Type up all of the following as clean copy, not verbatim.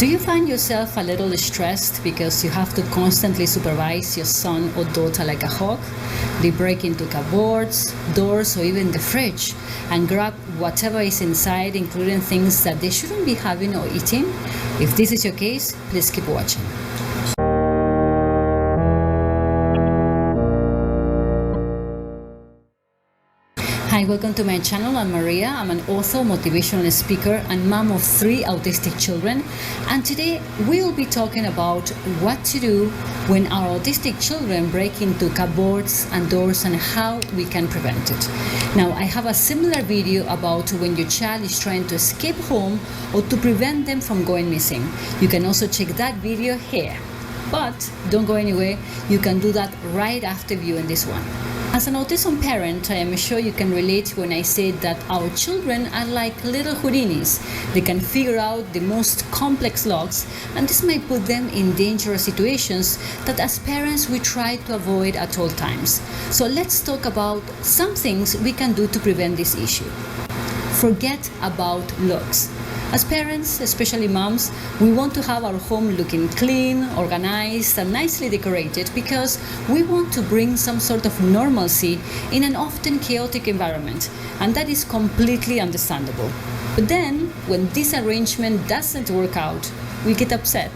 Do you find yourself a little stressed because you have to constantly supervise your son or daughter like a hawk? They break into cupboards, doors, or even the fridge and grab whatever is inside, including things that they shouldn't be having or eating? If this is your case, please keep watching. Hi, welcome to my channel. I'm Maria. I'm an author, motivational speaker, and mom of 3 autistic children. And today we will be talking about what to do when our autistic children break into cupboards and doors and how we can prevent it. Now, I have a similar video about when your child is trying to escape home or to prevent them from going missing. You can also check that video here. But don't go anywhere. You can do that right after viewing this one. As an autism parent, I am sure you can relate when I say that our children are like little Houdinis. They can figure out the most complex locks, and this might put them in dangerous situations that as parents we try to avoid at all times. So let's talk about some things we can do to prevent this issue. Forget about locks. As parents, especially moms, we want to have our home looking clean, organized, and nicely decorated because we want to bring some sort of normalcy in an often chaotic environment, and that is completely understandable. But then, when this arrangement doesn't work out, we get upset.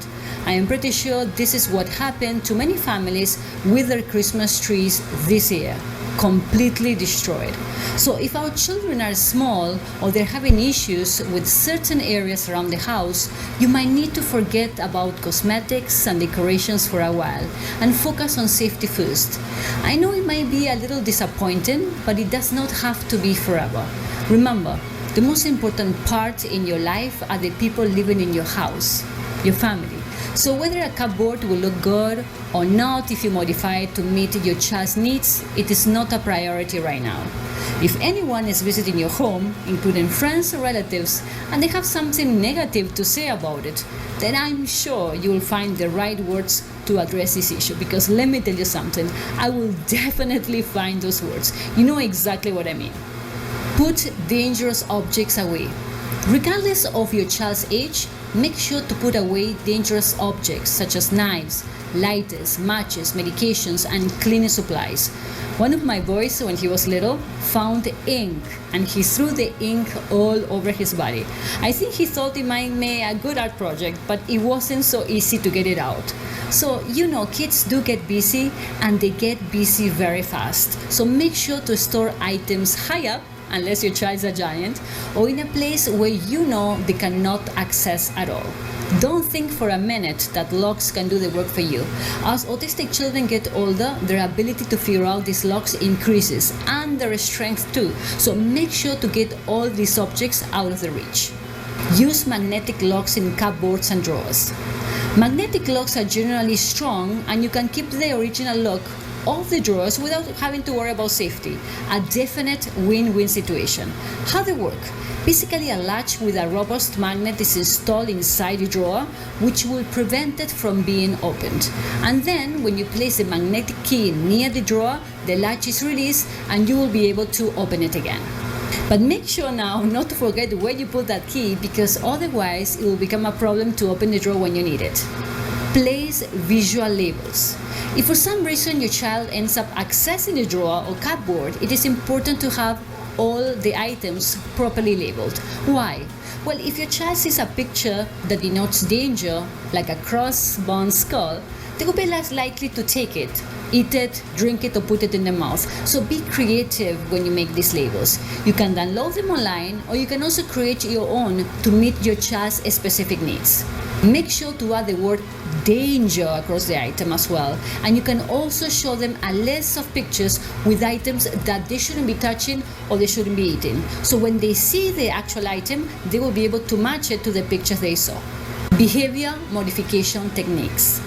I am pretty sure this is what happened to many families with their Christmas trees this year. Completely destroyed. So if our children are small or they're having issues with certain areas around the house, you might need to forget about cosmetics and decorations for a while and focus on safety first. I know it might be a little disappointing, but it does not have to be forever. Remember, the most important part in your life are the people living in your house, your family. So whether a cupboard will look good or not, if you modify it to meet your child's needs, it is not a priority right now. If anyone is visiting your home, including friends or relatives, and they have something negative to say about it, then I'm sure you will find the right words to address this issue. Because let me tell you something, I will definitely find those words. You know exactly what I mean. Put dangerous objects away. Regardless of your child's age, make sure to put away dangerous objects such as knives, lighters, matches, medications, and cleaning supplies. One of my boys, when he was little, found ink, and he threw the ink all over his body. I think he thought it might make a good art project, but it wasn't so easy to get it out. So, kids do get busy, and they get busy very fast. So make sure to store items high up, unless your child's a giant, or in a place where they cannot access at all. Don't think for a minute that locks can do the work for you. As autistic children get older, their ability to figure out these locks increases, and their strength too. So make sure to get all these objects out of the reach. Use magnetic locks in cupboards and drawers. Magnetic locks are generally strong, and you can keep the original lock off the drawers without having to worry about safety. A definite win-win situation. How they work? Basically, a latch with a robust magnet is installed inside the drawer, which will prevent it from being opened. And then, when you place the magnetic key near the drawer, the latch is released and you will be able to open it again. But make sure now not to forget where you put that key, because otherwise it will become a problem to open the drawer when you need it. Place visual labels. If for some reason your child ends up accessing the drawer or cupboard, it is important to have all the items properly labeled. Why? Well, if your child sees a picture that denotes danger, like a cross-bone skull, they will be less likely to take it, eat it, drink it, or put it in their mouth. So be creative when you make these labels. You can download them online, or you can also create your own to meet your child's specific needs. Make sure to add the word danger across the item as well, and you can also show them a list of pictures with items that they shouldn't be touching or they shouldn't be eating. So when they see the actual item, they will be able to match it to the picture they saw. Behavior modification techniques.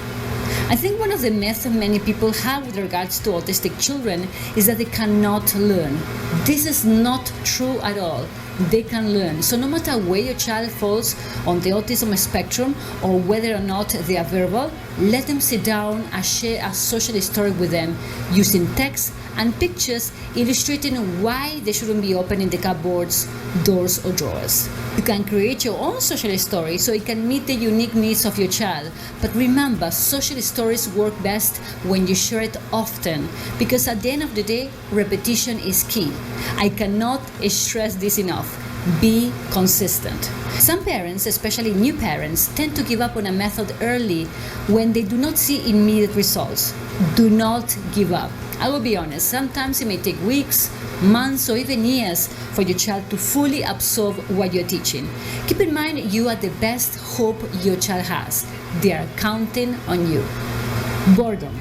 I think one of the myths many people have with regards to autistic children is that they cannot learn. This is not true at all. they can learn. So no matter where your child falls on the autism spectrum or whether or not they are verbal, let them sit down and share a social story with them using text and pictures illustrating why they shouldn't be opening the cupboards, doors, or drawers. You can create your own social story so it can meet the unique needs of your child. But remember, social stories work best when you share it often, because at the end of the day, repetition is key. I cannot stress this enough. Be consistent. Some parents, especially new parents, tend to give up on a method early when they do not see immediate results. Do not give up. I will be honest, sometimes it may take weeks, months, or even years for your child to fully absorb what you're teaching. Keep in mind, you are the best hope your child has. They are counting on you. Boredom.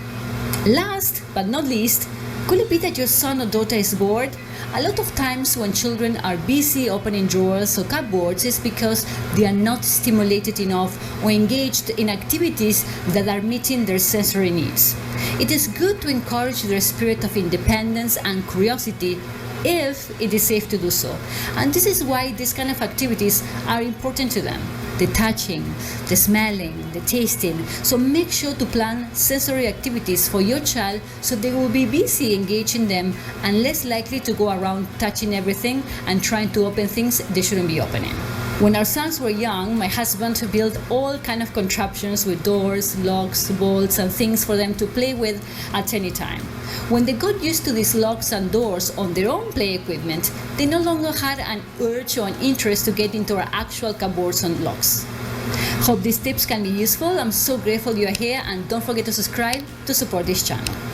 Last but not least, could it be that your son or daughter is bored? A lot of times when children are busy opening drawers or cupboards, it's because they are not stimulated enough or engaged in activities that are meeting their sensory needs. It is good to encourage their spirit of independence and curiosity if it is safe to do so. And this is why these kind of activities are important to them. The touching, the smelling, the tasting. So make sure to plan sensory activities for your child so they will be busy engaging them and less likely to go around touching everything and trying to open things they shouldn't be opening. When our sons were young, my husband built all kind of contraptions with doors, locks, bolts, and things for them to play with at any time. When they got used to these locks and doors on their own play equipment, they no longer had an urge or an interest to get into our actual cupboards and locks. Hope these tips can be useful. I'm so grateful you are here, and don't forget to subscribe to support this channel.